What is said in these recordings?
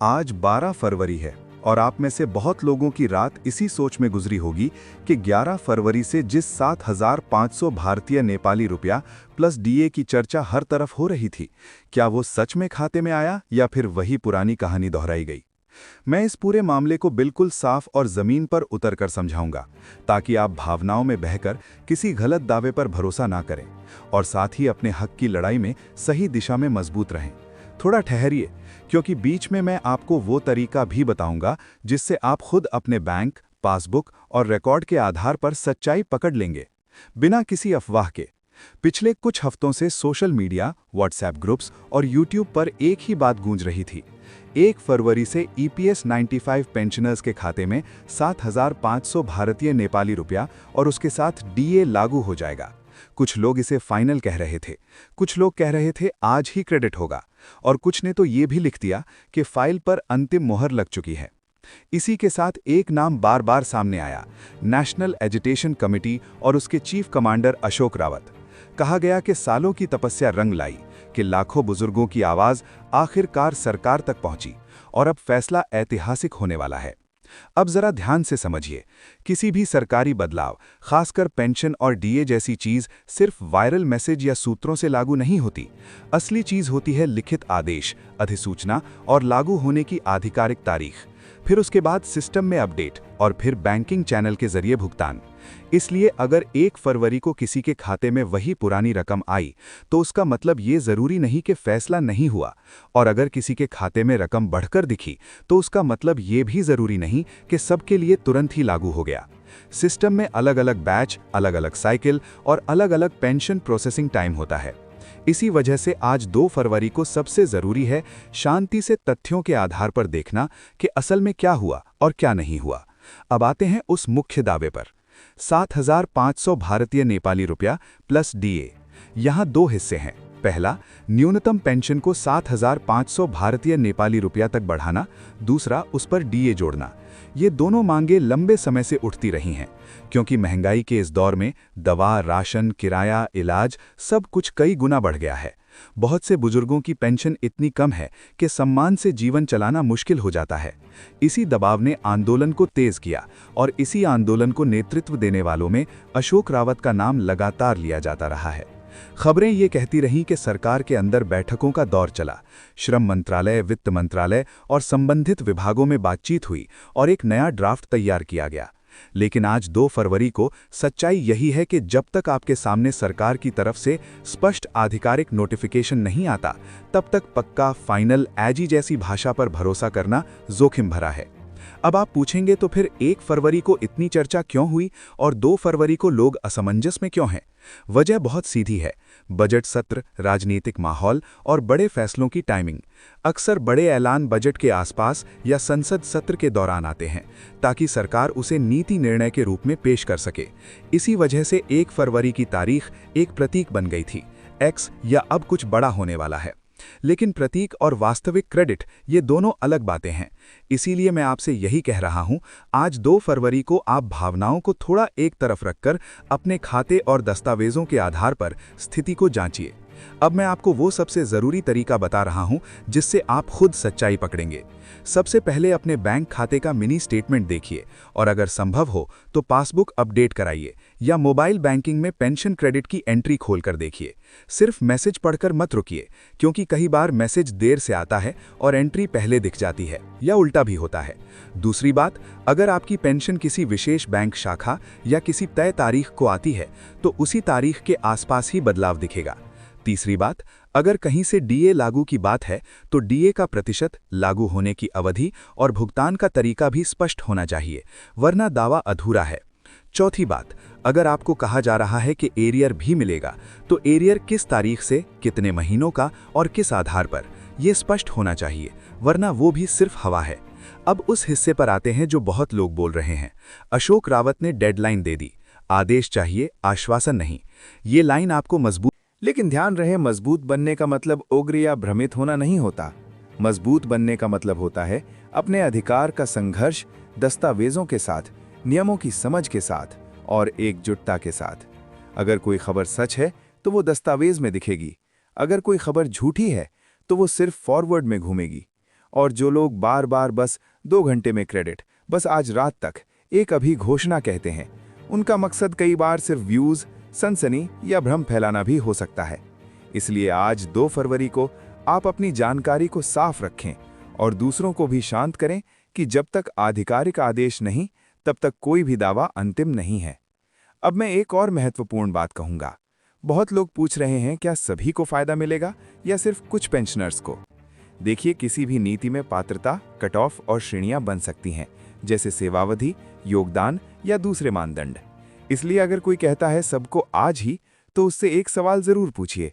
आज 12 फरवरी है और आप में से बहुत लोगों की रात इसी सोच में गुजरी होगी कि 11 फरवरी से जिस 7,500 भारतीय नेपाली रुपया प्लस डीए की चर्चा हर तरफ हो रही थी, क्या वो सच में खाते में आया या फिर वही पुरानी कहानी दोहराई गई। मैं इस पूरे मामले को बिल्कुल साफ और जमीन पर उतरकर समझाऊंगा, ताकि आप भावनाओं में बहकर किसी गलत दावे पर भरोसा ना करें और साथ ही अपने हक की लड़ाई में सही दिशा में मजबूत रहें। थोड़ा ठहरिए, क्योंकि बीच में मैं आपको वो तरीका भी बताऊंगा जिससे आप खुद अपने बैंक, पासबुक और रिकॉर्ड के आधार पर सच्चाई पकड़ लेंगे, बिना किसी अफवाह के। पिछले कुछ हफ्तों से सोशल मीडिया, व्हाट्सएप ग्रुप्स और यूट्यूब पर एक ही बात गूंज रही थी। 1 फरवरी से ईपीएस 95 पेंशनर्स के खाते में 7,500 भारतीय नेपाली रुपया और उसके साथ डीए लागू हो जाएगा। कुछ लोग इसे फाइनल कह रहे थे, कुछ लोग कह रहे थे आज ही क्रेडिट होगा, और कुछ ने तो ये भी लिख दिया कि फाइल पर अंतिम मोहर लग चुकी है। इसी के साथ एक नाम बार बार सामने आया, नेशनल एजिटेशन कमेटी और उसके चीफ कमांडर अशोक रावत। कहा गया कि सालों की तपस्या रंग लाई, कि लाखों बुजुर्गों की आवाज आखिरकार सरकार तक पहुंची और अब फैसला ऐतिहासिक होने वाला है। अब जरा ध्यान से समझिए, किसी भी सरकारी बदलाव, खासकर पेंशन और डीए जैसी चीज सिर्फ वायरल मैसेज या सूत्रों से लागू नहीं होती। असली चीज होती है लिखित आदेश, अधिसूचना और लागू होने की आधिकारिक तारीख, फिर उसके बाद सिस्टम में अपडेट और फिर बैंकिंग चैनल के जरिए भुगतान। इसलिए अगर 1 फरवरी को किसी के खाते में वही पुरानी रकम आई, तो उसका मतलब ये जरूरी नहीं कि फैसला नहीं हुआ, और अगर किसी के खाते में रकम बढ़कर दिखी, तो उसका मतलब ये भी जरूरी नहीं कि सबके लिए तुरंत ही लागू हो गया। सिस्टम में अलग अलग बैच, अलग अलग साइकिल और अलग अलग पेंशन प्रोसेसिंग टाइम होता है। इसी वजह से आज 2 फरवरी को सबसे जरूरी है शांति से तथ्यों के आधार पर देखना कि असल में क्या हुआ और क्या नहीं हुआ। अब आते हैं उस मुख्य दावे पर। 7,500 भारतीय नेपाली रुपया प्लस डीए। यहाँ 2 हिस्से हैं। पहला, न्यूनतम पेंशन को 7,500 भारतीय नेपाली रुपया तक बढ़ाना, दूसरा उस पर डीए जोड़ना। ये दोनों मांगे लंबे समय से उठती रही हैं, क्योंकि महंगाई के इस दौर में दवा, राशन, किराया, इलाज सब कुछ कई गुना बढ़ गया है। बहुत से बुजुर्गों की पेंशन इतनी कम है कि सम्मान से जीवन चलाना मुश्किल हो जाता है। इसी दबाव ने आंदोलन को तेज किया और इसी आंदोलन को नेतृत्व देने वालों में अशोक रावत का नाम लगातार लिया जाता रहा है। खबरें ये कहती रहीं कि सरकार के अंदर बैठकों का दौर चला, श्रम मंत्रालय, वित्त मंत्रालय और संबंधित विभागों में बातचीत हुई और एक नया ड्राफ्ट तैयार किया गया। लेकिन आज 2 फरवरी को सच्चाई यही है कि जब तक आपके सामने सरकार की तरफ से स्पष्ट आधिकारिक नोटिफिकेशन नहीं आता, तब तक पक्का, फाइनल, एजी जैसी भाषा पर भरोसा करना जोखिम भरा है। अब आप पूछेंगे, तो फिर 1 फरवरी को इतनी चर्चा क्यों हुई और 2 फरवरी को लोग असमंजस में क्यों हैं? वजह बहुत सीधी है, बजट सत्र, राजनीतिक माहौल और बड़े फैसलों की टाइमिंग। अक्सर बड़े ऐलान बजट के आसपास या संसद सत्र के दौरान आते हैं, ताकि सरकार उसे नीति निर्णय के रूप में पेश कर सके। इसी वजह से 1 फरवरी की तारीख एक प्रतीक बन गई थी, एक्स या अब कुछ बड़ा होने वाला है। लेकिन प्रतीक और वास्तविक क्रेडिट, ये दोनों अलग बातें हैं। इसीलिए मैं आपसे यही कह रहा हूं, आज 2 फरवरी को आप भावनाओं को थोड़ा एक तरफ रखकर अपने खाते और दस्तावेजों के आधार पर स्थिति को जांचिए। अब मैं आपको वो सबसे जरूरी तरीका बता रहा हूं जिससे आप खुद सच्चाई पकड़ेंगे। सबसे पहले अपने बैंक खाते का मिनी स्टेटमेंट देखिए और अगर संभव हो तो पासबुक अपडेट कराइए या मोबाइल बैंकिंग में पेंशन क्रेडिट की एंट्री खोलकर देखिए। सिर्फ मैसेज पढ़कर मत रुकिए, क्योंकि कई बार मैसेज देर से आता है और एंट्री पहले दिख जाती है, या उल्टा भी होता है। दूसरी बात, अगर आपकी पेंशन किसी विशेष बैंक शाखा या किसी तय तारीख को आती है, तो उसी तारीख के आसपास ही बदलाव दिखेगा। तीसरी बात, अगर कहीं से डीए लागू की बात है, तो डीए का प्रतिशत, लागू होने की अवधि और भुगतान का तरीका भी स्पष्ट होना चाहिए, वरना दावा अधूरा है। चौथी बात, अगर आपको कहा जा रहा है कि एरियर भी मिलेगा, तो एरियर किस तारीख से, कितने महीनों का और किस आधार पर, यह स्पष्ट होना चाहिए, वरना वो भी सिर्फ हवा है। अब उस हिस्से पर आते हैं जो बहुत लोग बोल रहे हैं। अशोक रावत ने डेडलाइन दे दी, आदेश चाहिए, आश्वासन नहीं। ये लाइन आपको मजबूत, लेकिन ध्यान रहे, मजबूत बनने का मतलब उग्र या भ्रमित होना नहीं होता। मजबूत बनने का मतलब होता है अपने अधिकार का संघर्ष, दस्तावेजों के साथ, नियमों की समझ के साथ और एकजुटता के साथ। अगर कोई खबर सच है तो वो दस्तावेज में दिखेगी, अगर कोई खबर झूठी है तो वो सिर्फ फॉरवर्ड में घूमेगी। और जो लोग बार बार बस 2 घंटे में क्रेडिट, बस आज रात तक एक अभी घोषणा कहते हैं, उनका मकसद कई बार सिर्फ व्यूज, सनसनी या भ्रम फैलाना भी हो सकता है। इसलिए आज 2 फरवरी को आप अपनी जानकारी को साफ रखें और दूसरों को भी शांत करें कि जब तक आधिकारिक आदेश नहीं, तब तक कोई भी दावा अंतिम नहीं है। अब मैं एक और महत्वपूर्ण बात कहूंगा। बहुत लोग पूछ रहे हैं, क्या सभी को फायदा मिलेगा या सिर्फ कुछ पेंशनर्स को? देखिए, किसी भी नीति में पात्रता, कट ऑफ और श्रेणियां बन सकती हैं, जैसे सेवावधि, योगदान या दूसरे मानदंड। इसलिए अगर कोई कहता है सबको आज ही, तो उससे एक सवाल जरूर पूछिए,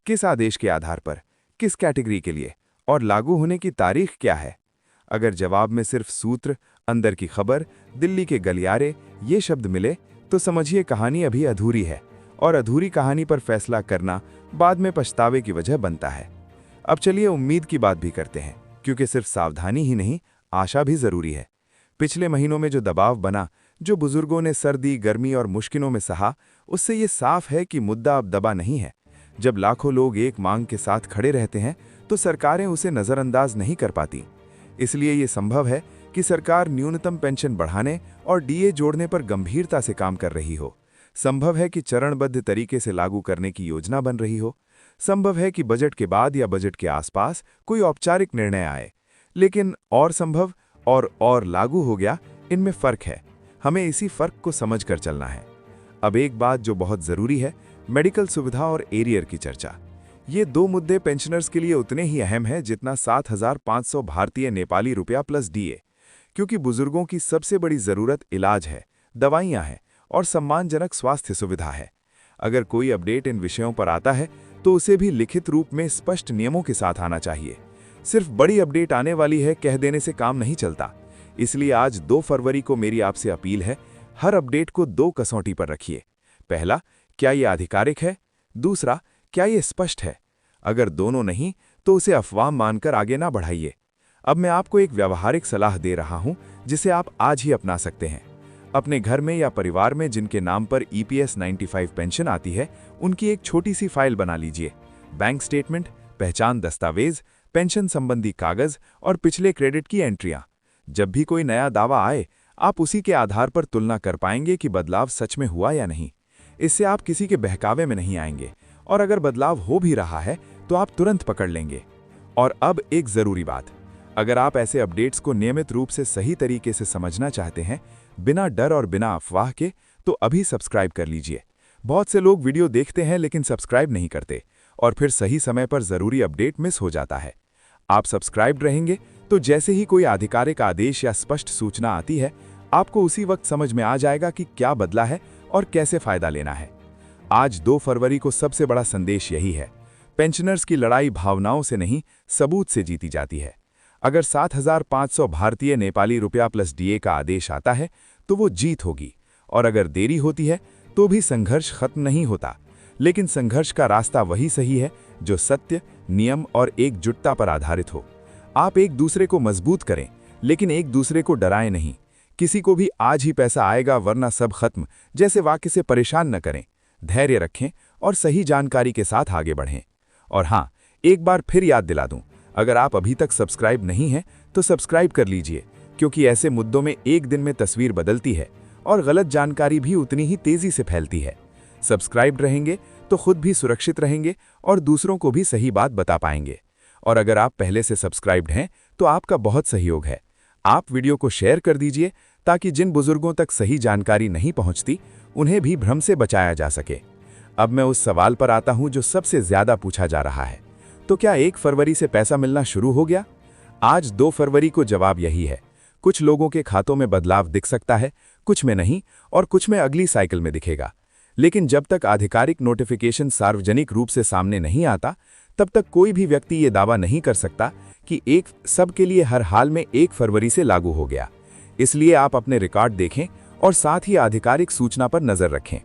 किस आदेश के आधार पर, किस कैटेगरी के लिए और लागू होने की तारीख क्या है? अगर जवाब में सिर्फ सूत्र, अंदर की खबर, दिल्ली के गलियारे ये शब्द मिले, तो समझिए कहानी अभी अधूरी है और अधूरी कहानी पर फैसला करना बाद में पछतावे की वजह बनता है। अब चलिए उम्मीद की बात भी करते हैं, क्योंकि सिर्फ सावधानी ही नहीं, आशा भी जरूरी है। पिछले महीनों में जो दबाव बना, जो बुजुर्गों ने सर्दी, गर्मी और मुश्किलों में सहा, उससे ये साफ है कि मुद्दा अब दबा नहीं है। जब लाखों लोग एक मांग के साथ खड़े रहते हैं, तो सरकारें उसे नजरअंदाज नहीं कर पाती। इसलिए ये संभव है कि सरकार न्यूनतम पेंशन बढ़ाने और डीए जोड़ने पर गंभीरता से काम कर रही हो। संभव है कि चरणबद्ध तरीके से लागू करने की योजना बन रही हो। संभव है कि बजट के बाद या बजट के आसपास कोई औपचारिक निर्णय आए। लेकिन और संभव और लागू हो गया, इनमें फर्क है। हमें इसी फर्क को समझकर चलना है। अब एक बात जो बहुत जरूरी है, मेडिकल सुविधा और एरियर की चर्चा। ये 2 मुद्दे पेंशनर्स के लिए उतने ही अहम हैं जितना 7,500 भारतीय नेपाली रुपया प्लस डीए, क्योंकि बुजुर्गों की सबसे बड़ी जरूरत इलाज है, दवाइयां हैं और सम्मानजनक स्वास्थ्य सुविधा है। अगर कोई अपडेट इन विषयों पर आता है, तो उसे भी लिखित रूप में स्पष्ट नियमों के साथ आना चाहिए। सिर्फ बड़ी अपडेट आने वाली है कह देने से काम नहीं चलता। इसलिए आज 2 फरवरी को मेरी आपसे अपील है, हर अपडेट को 2 कसौटी पर रखिए। पहला, क्या ये आधिकारिक है? दूसरा, क्या ये स्पष्ट है? अगर दोनों नहीं, तो उसे अफवाह मानकर आगे ना बढ़ाइए। अब मैं आपको एक व्यावहारिक सलाह दे रहा हूं, जिसे आप आज ही अपना सकते हैं। अपने घर में या परिवार में जिनके नाम पर EPS 95 पेंशन आती है, उनकी एक छोटी सी फाइल बना लीजिए। बैंक स्टेटमेंट, पहचान दस्तावेज, पेंशन संबंधी कागज और पिछले क्रेडिट की एंट्रियां। जब भी कोई नया दावा आए, आप उसी के आधार पर तुलना कर पाएंगे कि बदलाव सच में हुआ या नहीं। इससे आप किसी के बहकावे में नहीं आएंगे और अगर बदलाव हो भी रहा है, तो आप तुरंत पकड़ लेंगे। और अब एक जरूरी बात, अगर आप ऐसे अपडेट्स को नियमित रूप से सही तरीके से समझना चाहते हैं, बिना डर और बिना अफवाह के, तो अभी सब्सक्राइब कर लीजिए। बहुत से लोग वीडियो देखते हैं लेकिन सब्सक्राइब नहीं करते और फिर सही समय पर जरूरी अपडेट मिस हो जाता है। आप सब्सक्राइब्ड रहेंगे तो जैसे ही कोई आधिकारिक आदेश या स्पष्ट सूचना आती है, आपको उसी वक्त समझ में आ जाएगा कि क्या बदला है और कैसे फायदा लेना है। आज 2 फरवरी को सबसे बड़ा संदेश यही है, पेंशनर्स की लड़ाई भावनाओं से नहीं, सबूत से जीती जाती है। अगर 7,500 भारतीय नेपाली रुपया प्लस डीए का आदेश आता है, तो वो जीत होगी, और अगर देरी होती है तो भी संघर्ष खत्म नहीं होता। लेकिन संघर्ष का रास्ता वही सही है जो सत्य, नियम और एकजुटता पर आधारित हो। आप एक दूसरे को मजबूत करें, लेकिन एक दूसरे को डराएं नहीं। किसी को भी आज ही पैसा आएगा वरना सब खत्म जैसे वाक्य से परेशान न करें। धैर्य रखें और सही जानकारी के साथ आगे बढ़ें। और हाँ, एक बार फिर याद दिला दूं, अगर आप अभी तक सब्सक्राइब नहीं हैं तो सब्सक्राइब कर लीजिए, क्योंकि ऐसे मुद्दों में एक दिन में तस्वीर बदलती है और गलत जानकारी भी उतनी ही तेजी से फैलती है। सब्सक्राइब रहेंगे तो खुद भी सुरक्षित रहेंगे और दूसरों को भी सही बात बता पाएंगे। और अगर आप पहले से सब्सक्राइब्ड हैं तो आपका बहुत सहयोग है। आप वीडियो को शेयर कर दीजिए ताकि जिन बुजुर्गों तक सही जानकारी नहीं पहुंचती, उन्हें भी भ्रम से बचाया जा सके। अब मैं उस सवाल पर आता हूं जो सबसे ज्यादा पूछा जा रहा है, तो क्या 1 फरवरी से पैसा मिलना शुरू हो गया? आज 2 फरवरी को जवाब यही है। कुछ लोगों के खातों में बदलाव दिख सकता है, कुछ में नहीं, और कुछ में अगली साइकिल में दिखेगा। लेकिन जब तक आधिकारिक नोटिफिकेशन सार्वजनिक रूप से सामने नहीं आता, तब तक कोई भी व्यक्ति ये दावा नहीं कर सकता कि एक सबके लिए हर हाल में 1 फरवरी से लागू हो गया। इसलिए आप अपने रिकॉर्ड देखें और साथ ही आधिकारिक सूचना पर नजर रखें।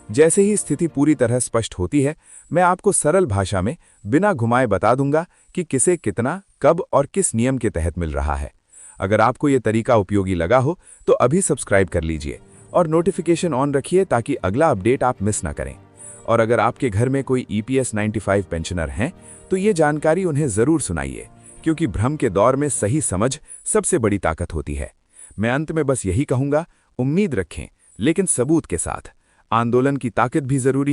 जैसे ही स्थिति पूरी तरह स्पष्ट होती है, मैं आपको सरल भाषा में बिना घुमाए बता दूंगा कि किसे कितना, कब और किस नियम के तहत मिल रहा है। अगर आपको ये तरीका उपयोगी लगा हो तो अभी सब्सक्राइब कर लीजिए और नोटिफिकेशन ऑन रखिए ताकि अगला अपडेट आप मिस ना करें। और अगर आपके घर में कोई EPS 95 पेंशनर हैं, तो ये जानकारी उन्हें जरूर सुनाइए, क्योंकि भ्रम के दौर में सही समझ सबसे बड़ी ताकत होती है। मैं अंत में बस यही कहूंगा, उम्मीद रखें, लेकिन सबूत के साथ। आंदोलन की ताकत भी जरूरी है।